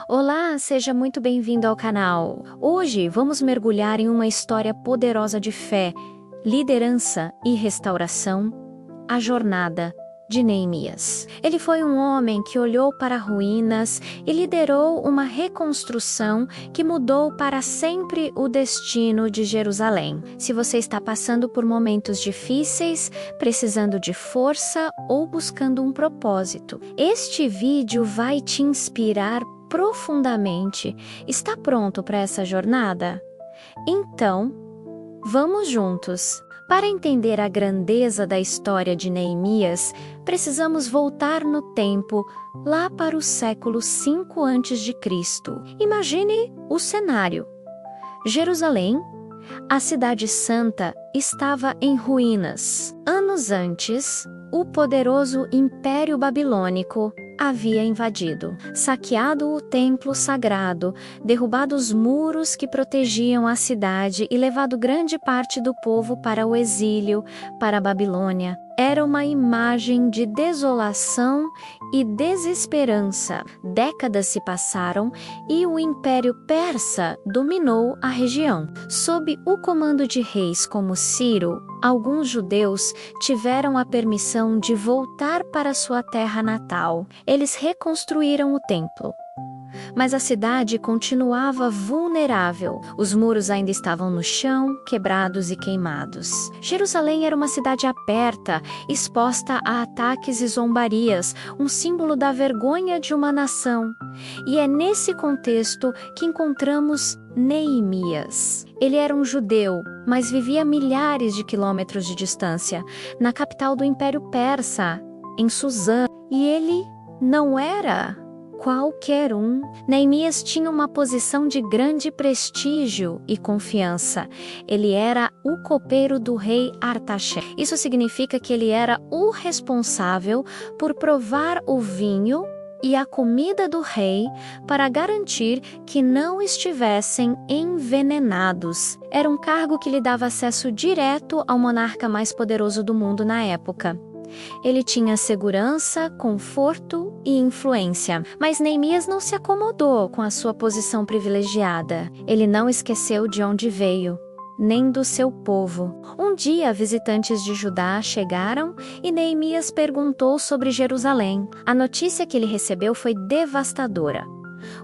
Olá, seja muito bem-vindo ao canal. Hoje vamos mergulhar em uma história poderosa de fé, liderança e restauração, a jornada de Neemias. Ele foi um homem que olhou para ruínas e liderou uma reconstrução que mudou para sempre o destino de Jerusalém. Se você está passando por momentos difíceis, precisando de força ou buscando um propósito, este vídeo vai te inspirar profundamente. Está pronto para essa jornada? Então, vamos juntos. Para entender a grandeza da história de Neemias, precisamos voltar no tempo, lá para o século 5 a.C. Imagine o cenário. Jerusalém, a cidade santa, estava em ruínas. Anos antes, o poderoso Império Babilônico havia invadido, saqueado o templo sagrado, derrubado os muros que protegiam a cidade e levado grande parte do povo para o exílio, para a Babilônia. Era uma imagem de desolação e desesperança. Décadas se passaram e o Império Persa dominou a região. Sob o comando de reis como Ciro, alguns judeus tiveram a permissão de voltar para sua terra natal. Eles reconstruíram o templo. Mas a cidade continuava vulnerável. Os muros ainda estavam no chão, quebrados e queimados. Jerusalém era uma cidade aberta, exposta a ataques e zombarias, um símbolo da vergonha de uma nação. E é nesse contexto que encontramos Neemias. Ele era um judeu, mas vivia a milhares de quilômetros de distância, na capital do Império Persa, em Suzã. E ele não era qualquer um. Neemias tinha uma posição de grande prestígio e confiança. Ele era o copeiro do rei Artaxerxes. Isso significa que ele era o responsável por provar o vinho e a comida do rei para garantir que não estivessem envenenados. Era um cargo que lhe dava acesso direto ao monarca mais poderoso do mundo na época. Ele tinha segurança, conforto e influência. Mas Neemias não se acomodou com a sua posição privilegiada. Ele não esqueceu de onde veio, nem do seu povo. Um dia, visitantes de Judá chegaram e Neemias perguntou sobre Jerusalém. A notícia que ele recebeu foi devastadora.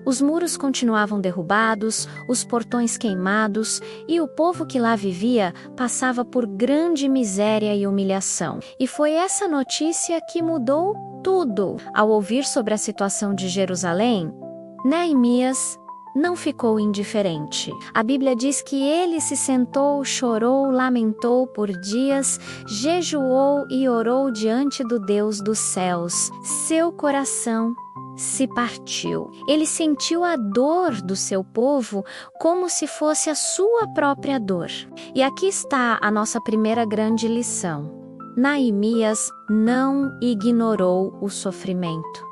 Os muros continuavam derrubados, os portões queimados, e o povo que lá vivia passava por grande miséria e humilhação. E foi essa notícia que mudou tudo. Ao ouvir sobre a situação de Jerusalém, Neemias não ficou indiferente. A Bíblia diz que ele se sentou, chorou, lamentou por dias, jejuou e orou diante do Deus dos céus. Seu coração se partiu. Ele sentiu a dor do seu povo como se fosse a sua própria dor. E aqui está a nossa primeira grande lição. Neemias não ignorou o sofrimento.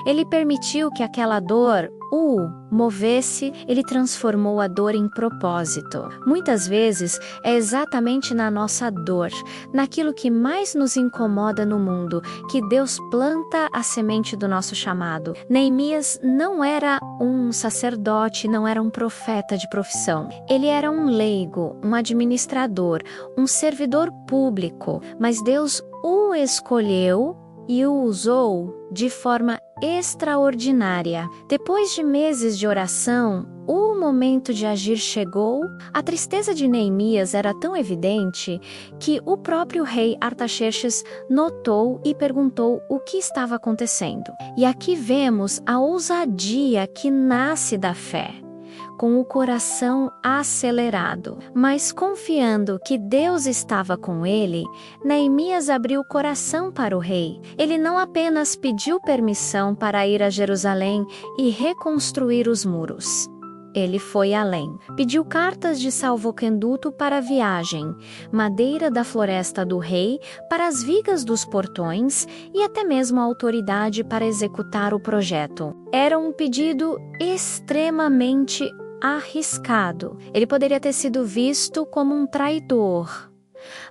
Ele permitiu que aquela dor o movesse, ele transformou a dor em propósito. Muitas vezes é exatamente na nossa dor, naquilo que mais nos incomoda no mundo, que Deus planta a semente do nosso chamado. Neemias não era um sacerdote, não era um profeta de profissão. Ele era um leigo, um administrador, um servidor público, mas Deus o escolheu e o usou de forma extraordinária. Depois de meses de oração, o momento de agir chegou. A tristeza de Neemias era tão evidente que o próprio rei Artaxerxes notou e perguntou o que estava acontecendo. E aqui vemos a ousadia que nasce da fé. Com o coração acelerado, mas confiando que Deus estava com ele, Neemias abriu o coração para o rei. Ele não apenas pediu permissão para ir a Jerusalém e reconstruir os muros. Ele foi além. Pediu cartas de salvoconduto para a viagem, madeira da floresta do rei para as vigas dos portões e até mesmo a autoridade para executar o projeto. Era um pedido extremamente arriscado. Ele poderia ter sido visto como um traidor.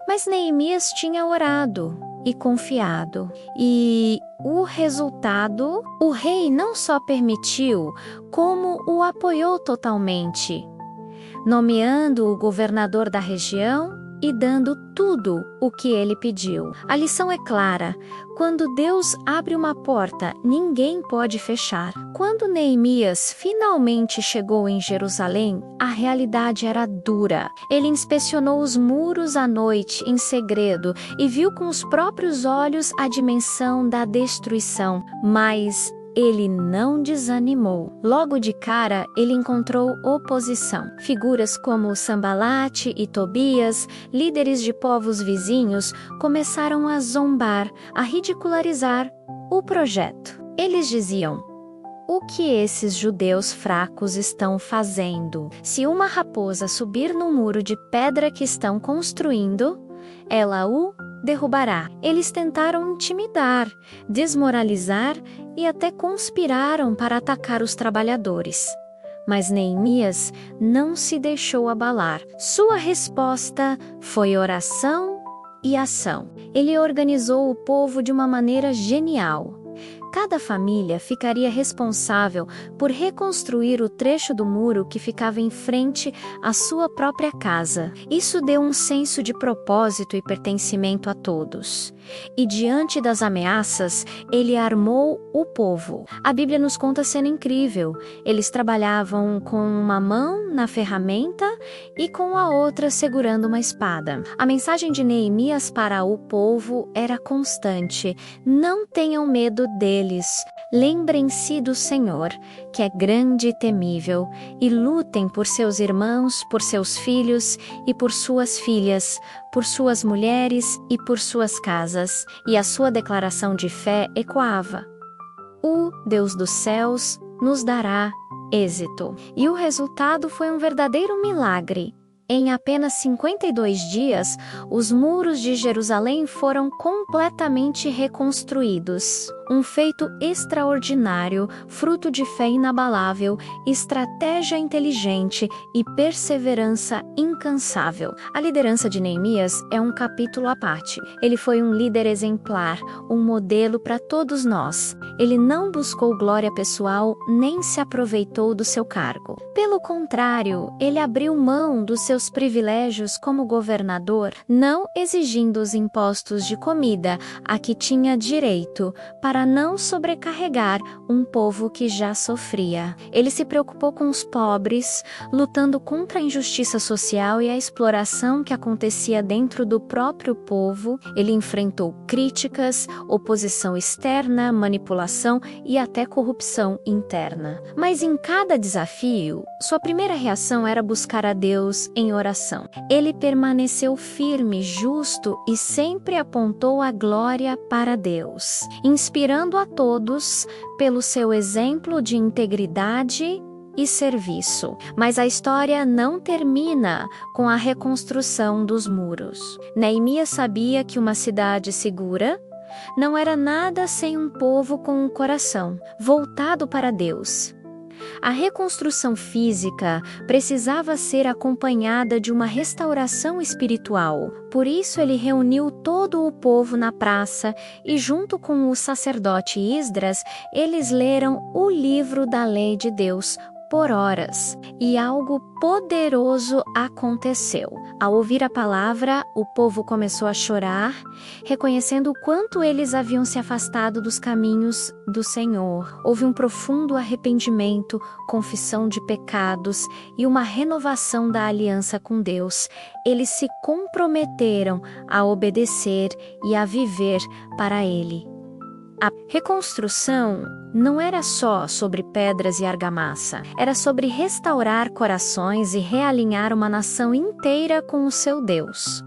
Mas Neemias tinha orado e confiado. E o resultado, o rei não só permitiu, como o apoiou totalmente, nomeando o governador da região e dando tudo o que ele pediu. A lição é clara: quando Deus abre uma porta, ninguém pode fechar. Quando Neemias finalmente chegou em Jerusalém, a realidade era dura. Ele inspecionou os muros à noite, em segredo, e viu com os próprios olhos a dimensão da destruição. Mas ele não desanimou. Logo de cara, ele encontrou oposição. Figuras como Sambalate e Tobias, líderes de povos vizinhos, começaram a zombar, a ridicularizar o projeto. Eles diziam: o que esses judeus fracos estão fazendo? Se uma raposa subir no muro de pedra que estão construindo, ela o derrubará. Eles tentaram intimidar, desmoralizar e até conspiraram para atacar os trabalhadores. Mas Neemias não se deixou abalar. Sua resposta foi oração e ação. Ele organizou o povo de uma maneira genial. Cada família ficaria responsável por reconstruir o trecho do muro que ficava em frente à sua própria casa. Isso deu um senso de propósito e pertencimento a todos. E diante das ameaças, ele armou o povo. A Bíblia nos conta a cena incrível. Eles trabalhavam com uma mão na ferramenta e com a outra segurando uma espada. A mensagem de Neemias para o povo era constante: não tenham medo deles. Lembrem-se do Senhor, que é grande e temível, e lutem por seus irmãos, por seus filhos e por suas filhas, por suas mulheres e por suas casas. E a sua declaração de fé ecoava: o Deus dos céus nos dará êxito. E o resultado foi um verdadeiro milagre. Em apenas 52 dias, os muros de Jerusalém foram completamente reconstruídos. Um feito extraordinário, fruto de fé inabalável, estratégia inteligente e perseverança incansável. A liderança de Neemias é um capítulo à parte. Ele foi um líder exemplar, um modelo para todos nós. Ele não buscou glória pessoal nem se aproveitou do seu cargo. Pelo contrário, ele abriu mão dos seus privilégios como governador, não exigindo os impostos de comida a que tinha direito, para não sobrecarregar um povo que já sofria. Ele se preocupou com os pobres, lutando contra a injustiça social e a exploração que acontecia dentro do próprio povo. Ele enfrentou críticas, oposição externa, manipulação e até corrupção interna. Mas em cada desafio, sua primeira reação era buscar a Deus em oração. Ele permaneceu firme, justo e sempre apontou a glória para Deus, inspirando a todos pelo seu exemplo de integridade e serviço. Mas a história não termina com a reconstrução dos muros. Neemias sabia que uma cidade segura não era nada sem um povo com um coração voltado para Deus. A reconstrução física precisava ser acompanhada de uma restauração espiritual. Por isso ele reuniu todo o povo na praça e, junto com o sacerdote Esdras, eles leram o livro da lei de Deus por horas. E algo poderoso aconteceu. Ao ouvir a palavra, o povo começou a chorar, reconhecendo o quanto eles haviam se afastado dos caminhos do Senhor. Houve um profundo arrependimento, confissão de pecados e uma renovação da aliança com Deus. Eles se comprometeram a obedecer e a viver para Ele. A reconstrução não era só sobre pedras e argamassa, era sobre restaurar corações e realinhar uma nação inteira com o seu Deus.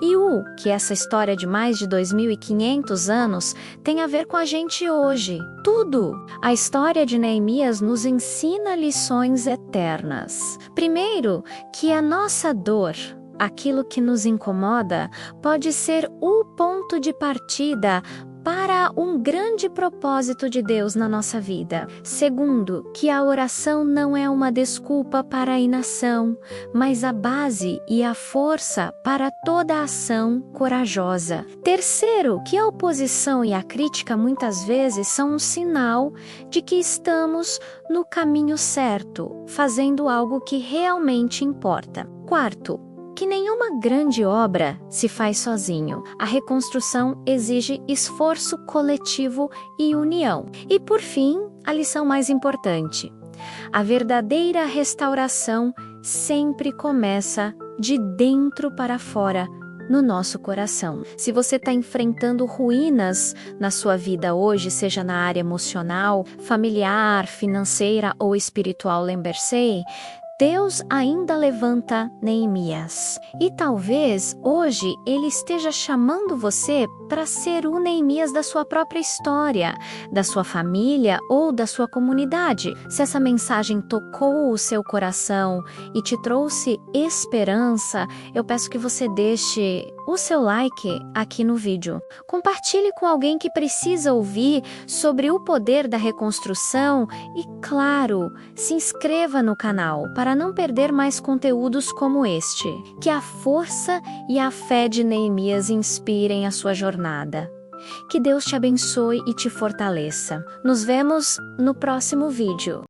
E o que essa história de mais de 2.500 anos tem a ver com a gente hoje? Tudo! A história de Neemias nos ensina lições eternas. Primeiro, que a nossa dor, aquilo que nos incomoda, pode ser o ponto de partida para um grande propósito de Deus na nossa vida. Segundo, que a oração não é uma desculpa para a inação, mas a base e a força para toda ação corajosa. Terceiro, que a oposição e a crítica muitas vezes são um sinal de que estamos no caminho certo, fazendo algo que realmente importa. Quarto, que nenhuma grande obra se faz sozinho. A reconstrução exige esforço coletivo e união. E por fim, a lição mais importante: a verdadeira restauração sempre começa de dentro para fora, no nosso coração. Se você está enfrentando ruínas na sua vida hoje, seja na área emocional, familiar, financeira ou espiritual, lembre-se, Deus ainda levanta Neemias. E talvez hoje Ele esteja chamando você para ser o Neemias da sua própria história, da sua família ou da sua comunidade. Se essa mensagem tocou o seu coração e te trouxe esperança, eu peço que você deixe o seu like aqui no vídeo. Compartilhe com alguém que precisa ouvir sobre o poder da reconstrução e, claro, se inscreva no canal para não perder mais conteúdos como este. Que a força e a fé de Neemias inspirem a sua jornada. Que Deus te abençoe e te fortaleça. Nos vemos no próximo vídeo.